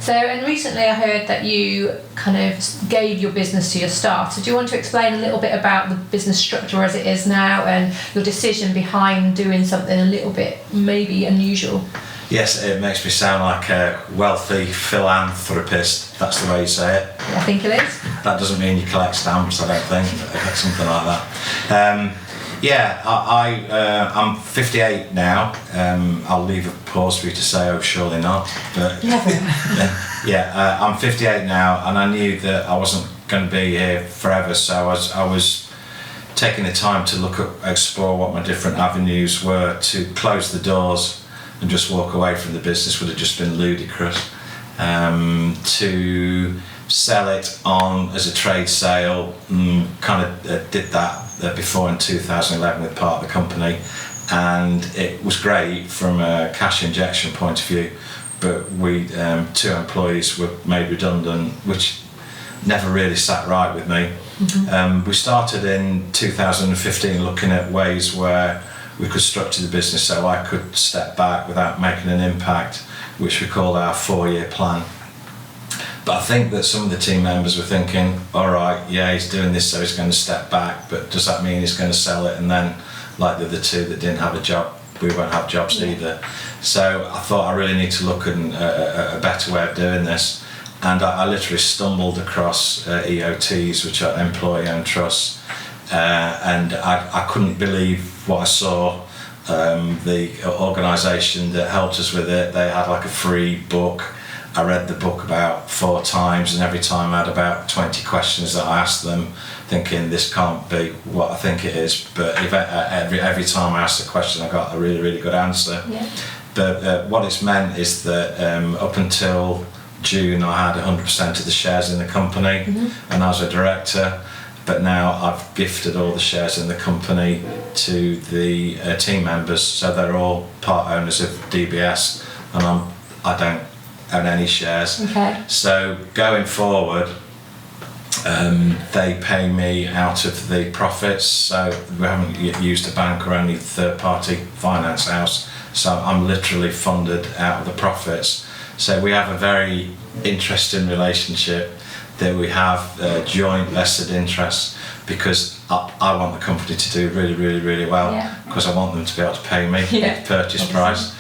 So, and recently I heard that you kind of gave your business to your staff. So do you want to explain a little bit about the business structure as it is now and your decision behind doing something a little bit maybe unusual? Yes, it makes me sound like a wealthy philanthropist. That's the way you say it. I think it is. That doesn't mean you collect stamps, I don't think. Something like that. I'm 58 now. I'll leave a pause for you to say, oh, surely not. But I'm 58 now, and I knew that I wasn't going to be here forever, so I was taking the time to explore what my different avenues were. To close the doors and just walk away from the business would have just been ludicrous. To sell it on as a trade sale, did that before in 2011 with part of the company, and it was great from a cash injection point of view, but we 2 employees were made redundant, which never really sat right with me. We started in 2015 looking at ways where we could structure the business so I could step back without making an impact, which we called our 4-year plan. But I think that some of the team members were thinking, all right, yeah, he's doing this so he's going to step back, but does that mean he's going to sell it? And then, like the other 2 that didn't have a job, we won't have jobs either. So I thought I really need to look at a better way of doing this. And I literally stumbled across EOTs, which are employee-owned trusts, and I couldn't believe what I saw. The organisation that helped us with it, they had like a free book. I read the book about 4 times, and every time I had about 20 questions that I asked them, thinking this can't be what I think it is. But every time I asked a question, I got a really, really good answer. Yeah. But what it's meant is that up until June, I had 100% of the shares in the company, and I was a director. But now I've gifted all the shares in the company to the team members, so they're all part owners of DBS, and I don't own any shares. Okay. So going forward, they pay me out of the profits, so we haven't used a bank or any third-party finance house, so I'm literally funded out of the profits. So we have a very interesting relationship, that we have joint vested interests, because I want the company to do really, really, really well, because I want them to be able to pay me the purchase price.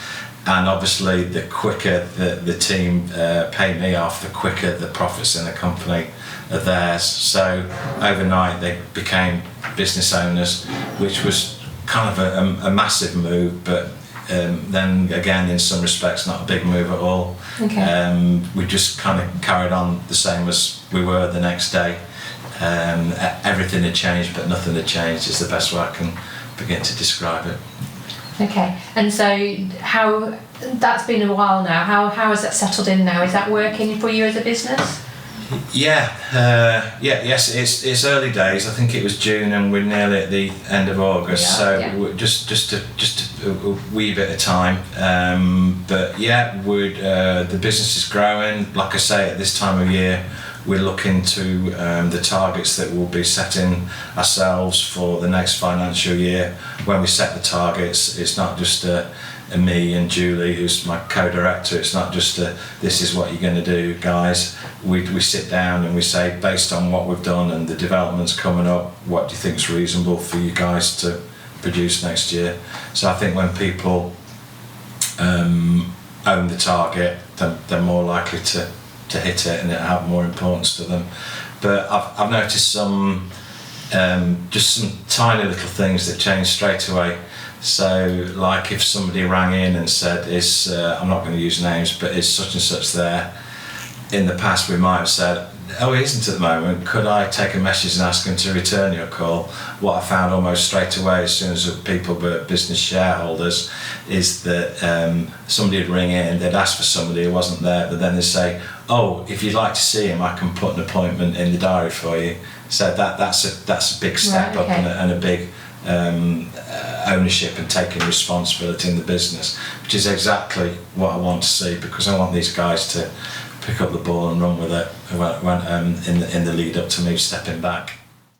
And obviously the quicker the team pay me off, the quicker the profits in the company are theirs. So overnight they became business owners, which was kind of a massive move, but then again in some respects not a big move at all. Okay. We just kind of carried on the same as we were the next day. Everything had changed, but nothing had changed is the best way I can begin to describe it. Okay, and so that's been a while now. How has that settled in now? Is that working for you as a business? Yes. It's early days. I think it was June, and we're nearly at the end of August. We're just a wee bit of time. The business is growing. Like I say, at this time of year, we're looking to the targets that we'll be setting ourselves for the next financial year. When we set the targets, it's not just me and Julie, who's my co-director, it's not just this is what you're going to do, guys. We sit down and we say, based on what we've done and the developments coming up, what do you think is reasonable for you guys to produce next year? So I think when people own the target, they're more likely to hit it, and it'll have more importance to them. But I've noticed some tiny little things that change straight away. So like if somebody rang in and said, I'm not going to use names, but is such and such there? In the past we might have said, oh, he isn't at the moment, could I take a message and ask him to return your call? What I found almost straight away, as soon as people were business shareholders, is that somebody would ring in, they'd ask for somebody who wasn't there, but then they'd say, oh, if you'd like to see him, I can put an appointment in the diary for you. So that's a big step up, and a big ownership and taking responsibility in the business, which is exactly what I want to see, because I want these guys to pick up the ball and run with it in the lead up to me stepping back.